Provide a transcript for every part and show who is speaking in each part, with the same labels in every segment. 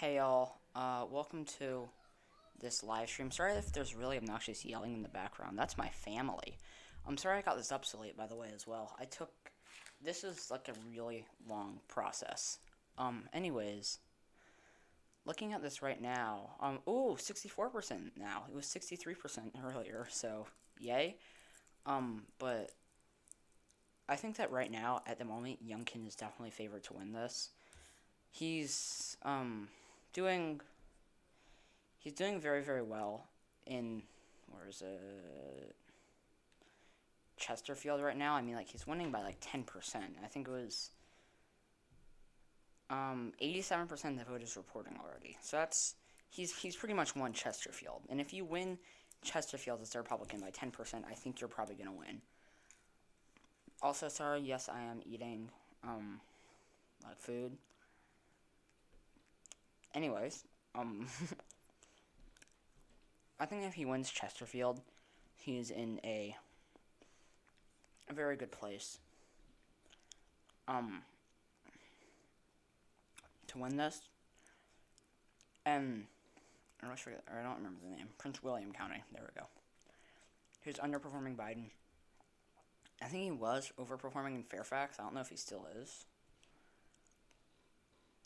Speaker 1: Hey y'all, welcome to this live stream. Sorry if there's really obnoxious yelling in the background. That's my family. I'm sorry I got this up so late, by the way, as well. This is like a really long process. Anyways, looking at this right now, ooh, 64% now. It was 63% earlier, so yay. But I think that right now, at the moment, Youngkin is definitely favored to win this. He's, doing He's doing very, very well in, where is it, Chesterfield right now. I mean, like, he's winning by, like, 10%. I think it was, 87% of the vote is reporting already. So he's pretty much won Chesterfield. And if you win Chesterfield as the Republican by 10%, I think you're probably going to win. Also, sorry, yes, I am eating, like, food. Anyways, I think if he wins Chesterfield, he's in a very good place to win this. And I don't remember the name. Prince William County. There we go. He's underperforming Biden. I think he was overperforming in Fairfax. I don't know if he still is.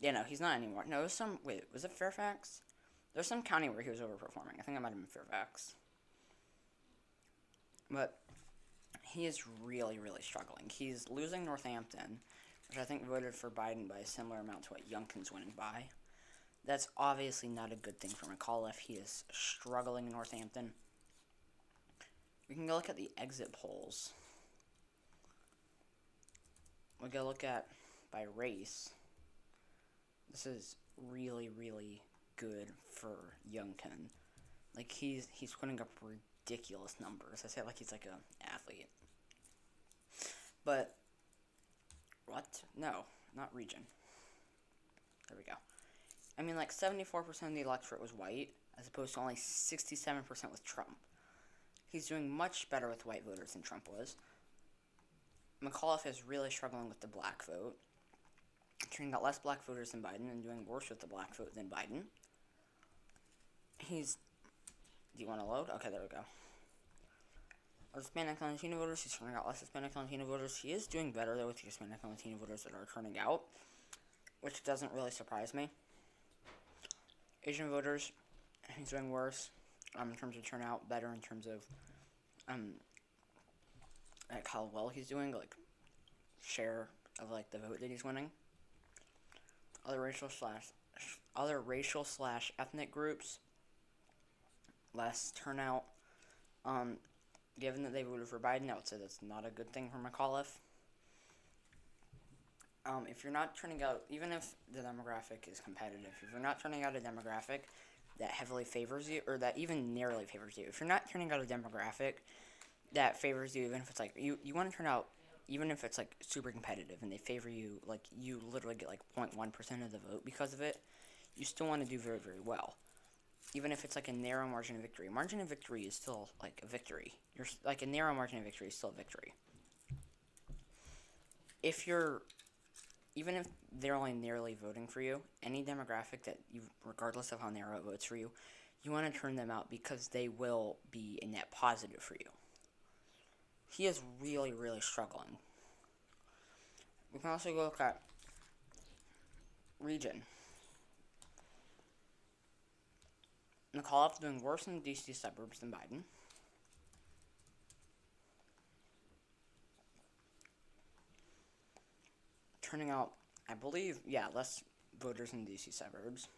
Speaker 1: Yeah, no, he's not anymore. No, was it Fairfax? There's some county where he was overperforming. I think it might have been Fairfax. But he is really, really struggling. He's losing Northampton, which I think voted for Biden by a similar amount to what Youngkin's winning by. That's obviously not a good thing for McAuliffe. He is struggling in Northampton. We can go look at the exit polls. We go look at by race. This is really, really good for Youngkin. Like, he's putting up ridiculous numbers. I say it like he's like an athlete. But, what? No, not region. There we go. I mean, like, 74% of the electorate was white, as opposed to only 67% with Trump. He's doing much better with white voters than Trump was. McAuliffe is really struggling with the black vote, turning out less black voters than Biden and doing worse with the black vote than Biden. Do you want to load? Okay, there we go. Hispanic and Latino voters, he's turning out less Hispanic and Latino voters. He is doing better, though, with the Hispanic and Latino voters that are turning out, which doesn't really surprise me. Asian voters, he's doing worse in terms of turnout, better in terms of like how well he's doing, like share of like the vote that he's winning. Other racial slash ethnic groups, less turnout. Given that they voted for Biden, I would say that's not a good thing for McAuliffe. If you're not turning out, even if the demographic is competitive, if you're not turning out a demographic that heavily favors you, or that even narrowly favors you, if you're not turning out a demographic that favors you, even if it's like, you want to turn out, even if it's like super competitive and they favor you, like you literally get like 0.1% of the vote because of it, you still want to do very, very well. Even if it's like a narrow margin of victory. Margin of victory is still like a victory. Like a narrow margin of victory is still a victory. Even if they're only narrowly voting for you, any demographic that you, regardless of how narrow it votes for you, you want to turn them out because they will be a net positive for you. He is really, really struggling. We can also look at region. McAuliffe doing worse in the D.C. suburbs than Biden. Turning out, I believe, less voters in the D.C. suburbs.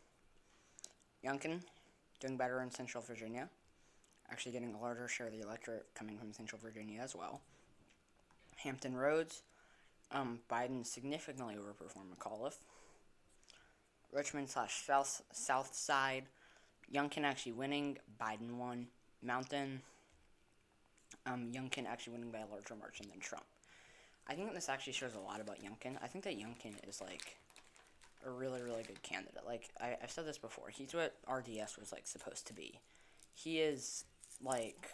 Speaker 1: Youngkin doing better in Central Virginia. Actually getting a larger share of the electorate coming from Central Virginia as well. Hampton Roads, Biden significantly overperformed McAuliffe. Richmond / South Side, Youngkin actually winning, Biden won. Mountain, Youngkin actually winning by a larger margin than Trump. I think this actually shows a lot about Youngkin. I think that Youngkin is, like, a really, really good candidate. Like, I've said this before. He's what RDS was, like, supposed to be. He is, like,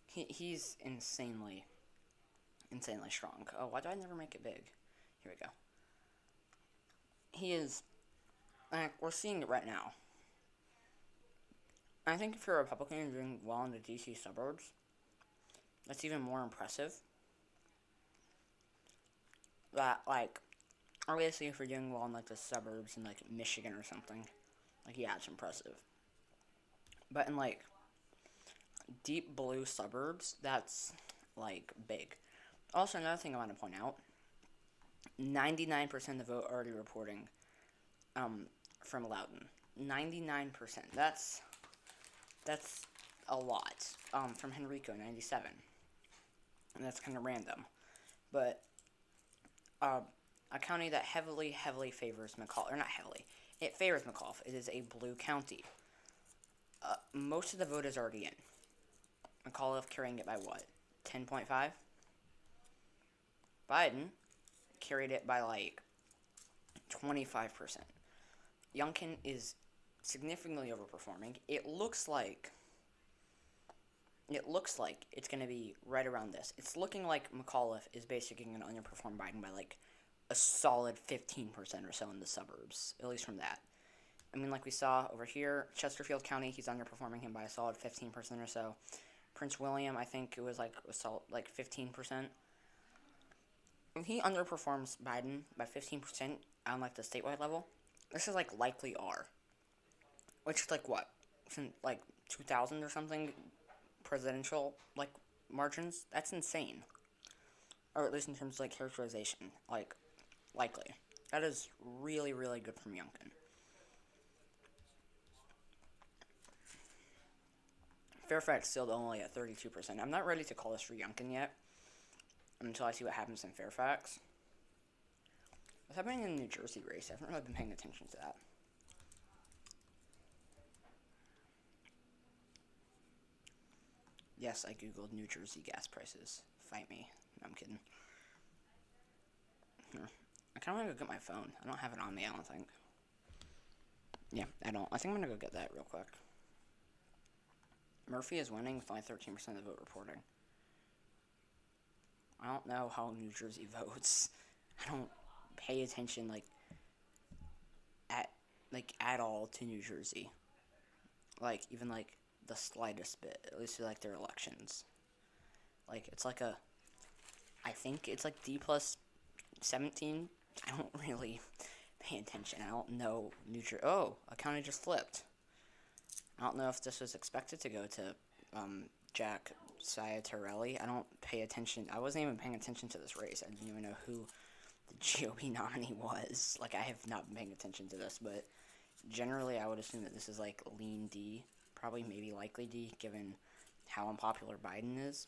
Speaker 1: he's insanely strong. Oh, why do I never make it big? Here we go. He is Like, we're seeing it right now. I think if you're a Republican and doing well in the DC suburbs, that's even more impressive. That, like, obviously if you're doing well in, like, the suburbs in, like, Michigan or something, like, yeah, it's impressive. But in, like, deep blue suburbs, that's, like, big. Also, another thing I want to point out, 99% of the vote already reporting from Loudoun. 99%. That's a lot. From Henrico, 97. And that's kind of random. But a county that heavily favors McAuliffe, or not heavily, it favors McAuliffe. It is a blue county. Most of the vote is already in. McAuliffe carrying it by what? 10.5? Biden carried it by like 25%. Youngkin is significantly overperforming. It looks like it's going to be right around this. It's looking like McAuliffe is basically going to underperform Biden by like a solid 15% or so in the suburbs, at least from that. I mean, like we saw over here, Chesterfield County, he's underperforming him by a solid 15% or so. Prince William, I think it was like a solid, like 15%. If he underperforms Biden by 15% on like the statewide level, this is like likely R. Which is like what? Since like 2000 or something presidential like margins? That's insane. Or at least in terms of like characterization. Like, likely. That is really, really good from Youngkin. Fairfax still only at 32%. I'm not ready to call this for Youngkin yet until I see what happens in Fairfax. What's happening in the New Jersey race? I haven't really been paying attention to that. Yes, I googled New Jersey gas prices. Fight me. No, I'm kidding. I kind of want to go get my phone. I don't have it on me, I don't think. Yeah, I don't. I think I'm going to go get that real quick. Murphy is winning with only 13% of the vote reporting. I don't know how New Jersey votes. I don't pay attention, at all to New Jersey. Like, even, like, the slightest bit. At least to, like, their elections. Like, it's like I think it's like D plus 17. I don't really pay attention. I don't know New Jersey. Oh, a county just flipped. I don't know if this was expected to go to Jack Ciattarelli. I don't pay attention. I wasn't even paying attention to this race. I didn't even know who the GOP nominee was. Like, I have not been paying attention to this, but generally I would assume that this is like lean D. Probably maybe likely D, given how unpopular Biden is.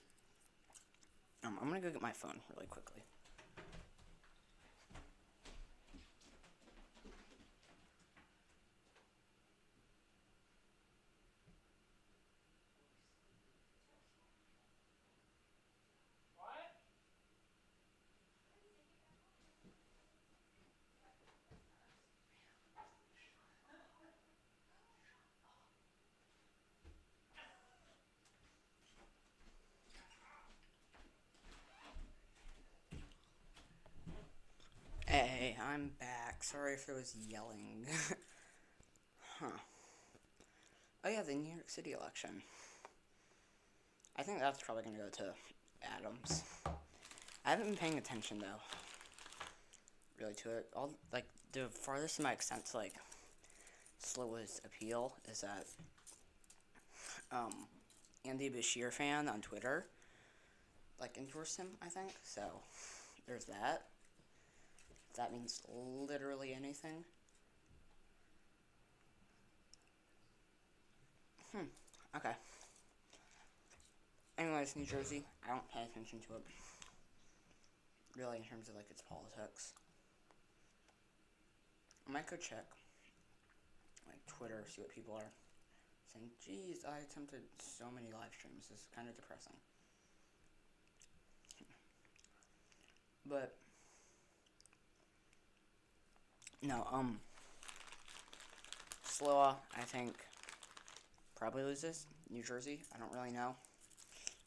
Speaker 1: I'm going to go get my phone really quickly. Hey, I'm back. Sorry if there was yelling. Huh. Oh yeah, the New York City election. I think that's probably going to go to Adams. I haven't been paying attention, though, really, to it. All, like, the farthest in my extent to, like, slowest appeal is that, Andy Bashir fan on Twitter, like, endorsed him, I think, so there's that. If that means literally anything. Okay. Anyways, New Jersey, I don't pay attention to it, really, in terms of, like, its politics. I might go check, like, Twitter, see what people are saying. Geez, I attempted so many live streams. This is kind of depressing. But, no, Sloa, I think, probably loses. New Jersey, I don't really know.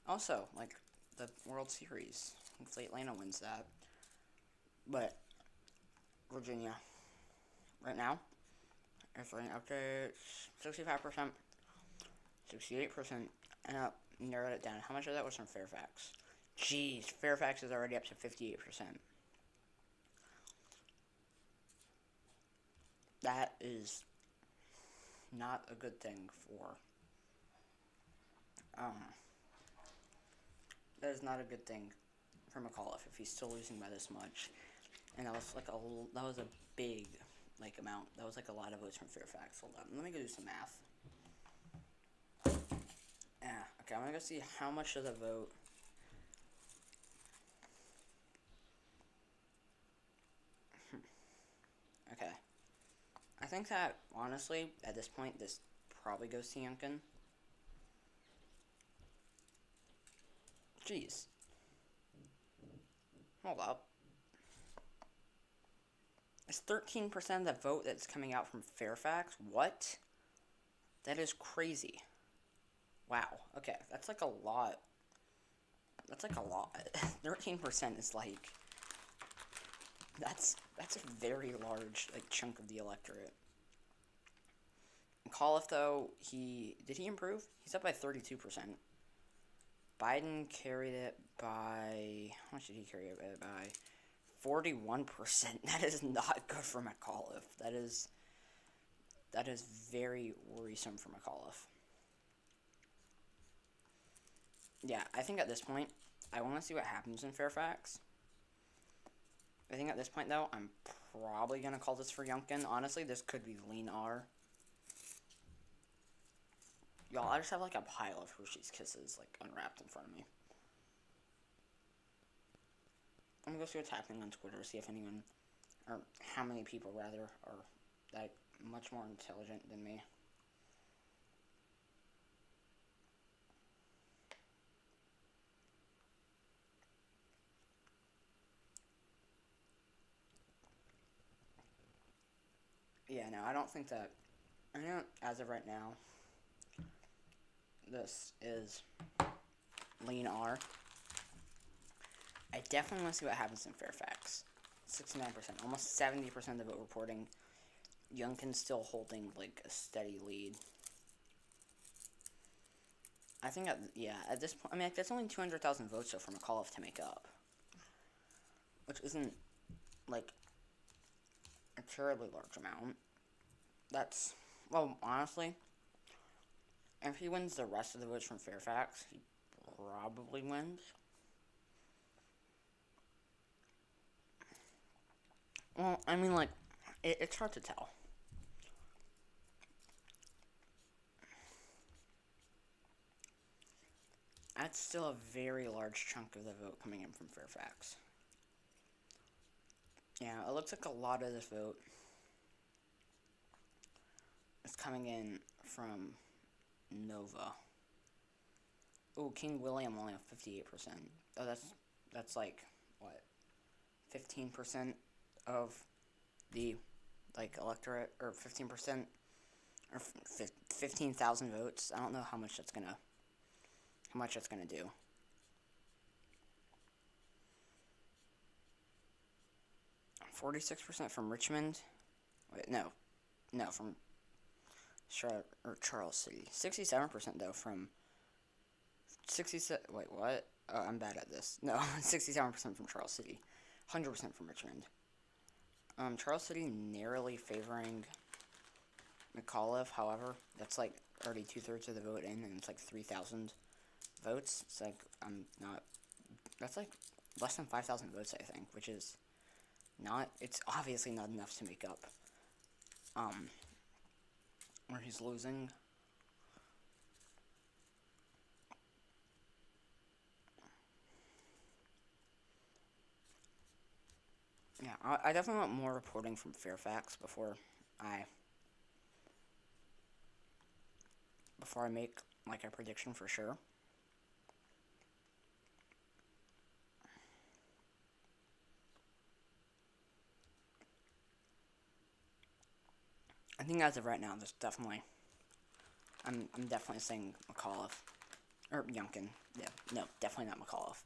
Speaker 1: Also, like, the World Series, hopefully Atlanta wins that. But, Virginia, right now, It's like update 65%, 68%, and I narrowed it down. How much of that was from Fairfax? Jeez, Fairfax is already up to 58%. That is not a good thing for, that is not a good thing for McAuliffe if he's still losing by this much. And that was like that was a big, like, amount. That was like a lot of votes from Fairfax. Hold on, let me go do some math. Yeah, okay, I'm gonna go see how much of the vote. Okay. I think that, honestly, at this point, this probably goes to Youngkin. Jeez. Hold up. It's 13% of the vote that's coming out from Fairfax? What? That is crazy. Wow. Okay, that's like a lot. That's like a lot. 13% is like... That's a very large, like, chunk of the electorate. McAuliffe, though, did he improve? He's up by 32%. Biden carried it by... How much did he carry it by? 41%. That is not good for McAuliffe. That is very worrisome for McAuliffe. Yeah, I think at this point, I want to see what happens in Fairfax. I think at this point, though, I'm probably going to call this for Youngkin. Honestly, this could be lean R. Y'all, I just have, like, a pile of Hershey's Kisses, like, unwrapped in front of me. I'm going to go see what's happening on Twitter, see if anyone, or how many people, rather, are, like, much more intelligent than me. Yeah, no, I don't think that, I know, as of right now, this is lean R. I definitely want to see what happens in Fairfax. 69%, almost 70% of the vote reporting. Youngkin's still holding, like, a steady lead. I think, at this point, I mean, like, that's only 200,000 votes, though, for McAuliffe to make up. Which isn't, like, a terribly large amount. That's, well, honestly, if he wins the rest of the votes from Fairfax, he probably wins. Well, I mean, like, it's hard to tell. That's still a very large chunk of the vote coming in from Fairfax. Yeah, it looks like a lot of this vote is coming in from Nova. Ooh, King William only have 58%. Oh, that's like, what, 15% of the, like, electorate, or 15%, or 15,000 votes. I don't know how much that's gonna do. %46 from Richmond. Wait, no, from Charles City. 67% though from 67. Wait, what? Oh, I'm bad at this. No, 67% from Charles City, 100% from Richmond. Charles City narrowly favoring McAuliffe. However, that's like already 2/3 of the vote in, and it's like 3,000 votes. It's like that's like less than 5,000 votes, I think, which is not. It's obviously not enough to make up. Where he's losing. Yeah, I definitely want more reporting from Fairfax before I make, like, a prediction for sure. I think as of right now, there's definitely, I'm definitely saying McAuliffe, or Youngkin. Yeah, no, definitely not McAuliffe.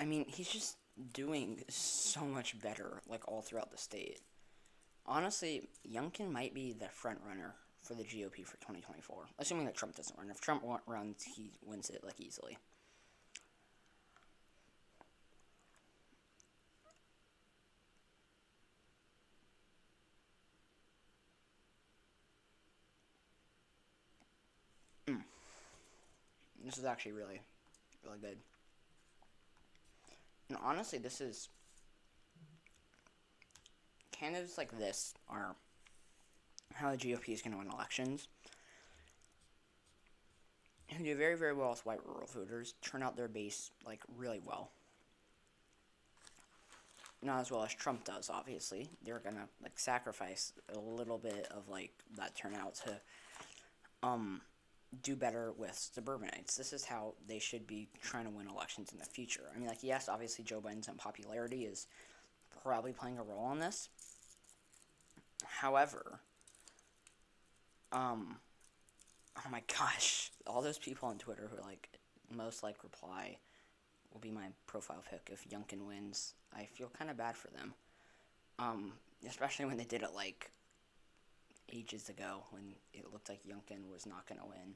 Speaker 1: I mean, he's just doing so much better, like, all throughout the state. Honestly, Youngkin might be the front runner for the GOP for 2024, assuming that Trump doesn't run. If Trump runs, he wins it, like, easily. This is actually really, really good. And honestly, this is... candidates like this are how the GOP is going to win elections. Who do very, very well with white rural voters, turn out their base, like, really well. Not as well as Trump does, obviously. They're going to, like, sacrifice a little bit of, like, that turnout to, do better with suburbanites. This is how they should be trying to win elections in the future. I mean, like, yes, obviously Joe Biden's unpopularity is probably playing a role in this. However, oh my gosh, all those people on Twitter who, like, most like reply will be my profile pic if Youngkin wins. I feel kind of bad for them. Especially when they did it, like, ages ago when it looked like Youngkin was not going to win.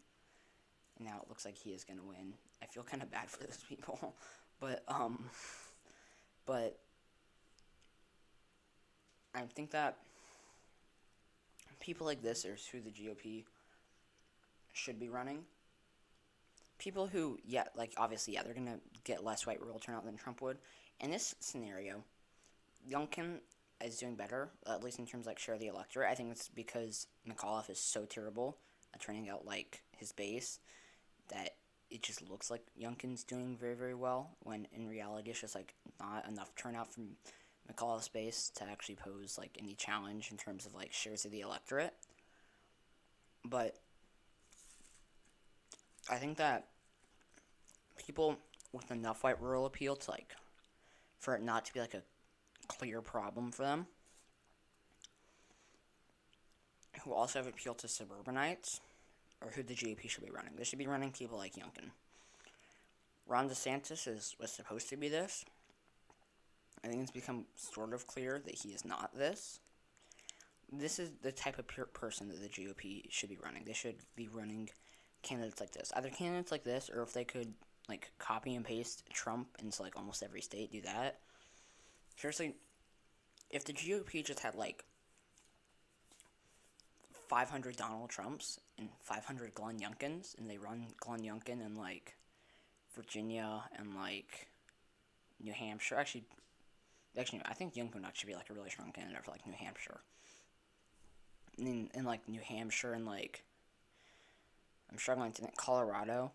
Speaker 1: And now it looks like he is going to win. I feel kind of bad for those people. But I think that people like this are who the GOP should be running. People who, yeah, like, obviously, yeah, they're going to get less white rural turnout than Trump would. In this scenario, Youngkin is doing better, at least in terms of, like, share of the electorate. I think it's because McAuliffe is so terrible at turning out, like, his base that it just looks like Youngkin's doing very, very well, when in reality it's just, like, not enough turnout from McAuliffe's base to actually pose, like, any challenge in terms of, like, shares of the electorate. But I think that people with enough white rural appeal to, like, for it not to be, like, a clear problem for them, who also have appeal to suburbanites, or who the GOP should be running. They should be running people like Youngkin. Ron DeSantis was supposed to be this. I think it's become sort of clear that he is not this. This is the type of person that the GOP should be running. They should be running candidates like this. Either candidates like this, or if they could, like, copy and paste Trump into, like, almost every state, do that. Seriously, if the GOP just had, like, 500 Donald Trumps and 500 Glenn Youngkins, and they run Glenn Youngkin in, like, Virginia and, like, New Hampshire. Actually, I think Youngkin would actually be, like, a really strong candidate for, like, New Hampshire. In like, New Hampshire and, like, I'm struggling to think, Colorado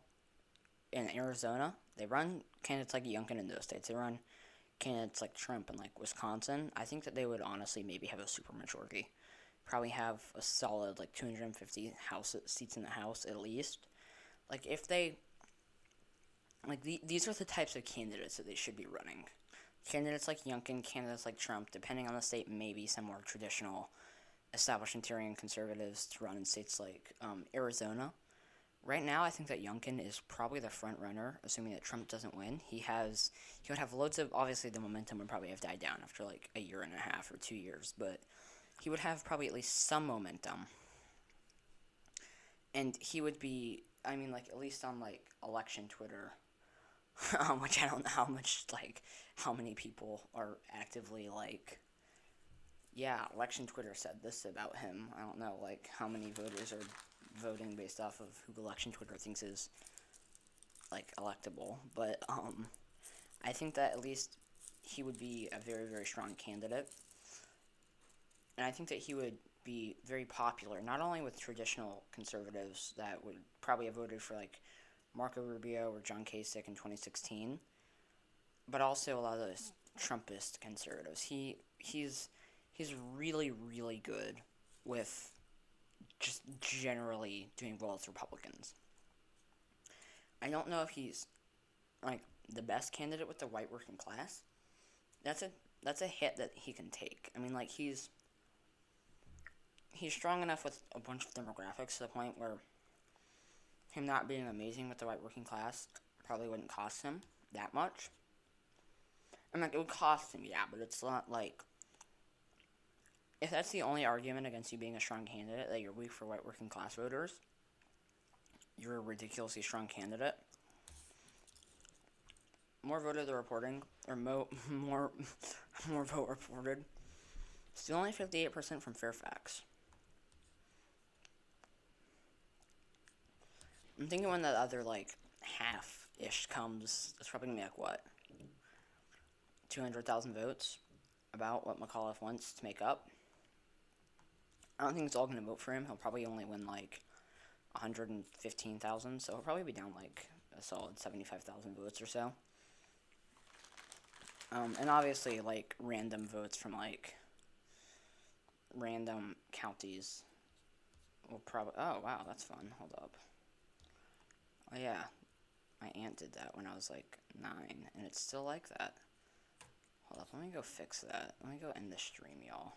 Speaker 1: and Arizona, they run candidates like Youngkin in those states. They run candidates like Trump in, like, Wisconsin. I think that they would honestly maybe have a supermajority. Probably have a solid, like, 250 seats in the House at least. Like, if they, like, these are the types of candidates that they should be running. Candidates like Youngkin, candidates like Trump, depending on the state, maybe some more traditional establishmentarian conservatives to run in states like Arizona. Right now, I think that Youngkin is probably the front runner, assuming that Trump doesn't win. He would have loads of, obviously the momentum would probably have died down after, like, a year and a half or 2 years, but he would have probably at least some momentum. And he would be, I mean, like, at least on, like, election Twitter, which I don't know how much, like, how many people are actively, like, yeah, election Twitter said this about him. I don't know, like, how many voters are voting based off of who election Twitter thinks is, like, electable. But, I think that at least he would be a very, very strong candidate. And I think that he would be very popular, not only with traditional conservatives that would probably have voted for, like, Marco Rubio or John Kasich in 2016, but also a lot of those Trumpist conservatives. He's really, really good with just generally doing well with Republicans. I don't know if he's, like, the best candidate with the white working class. That's a hit that he can take. I mean, like, he's strong enough with a bunch of demographics to the point where him not being amazing with the white working class probably wouldn't cost him that much. And like, it would cost him, yeah, but it's not like, if that's the only argument against you being a strong candidate, that you're weak for white working class voters, you're a ridiculously strong candidate. More voted the reporting, or more vote reported. Still only 58% from Fairfax. I'm thinking when that other, like, half-ish comes, it's probably going to be, like, what? 200,000 votes? About what McAuliffe wants to make up. I don't think it's all going to vote for him. He'll probably only win, like, 115,000, so he'll probably be down, like, a solid 75,000 votes or so. And obviously, like, random votes from, like, random counties will probably... Oh, wow, that's fun. Hold up. Oh, yeah. My aunt did that when I was, like, 9, and it's still like that. Hold up, let me go fix that. Let me go end the stream, y'all.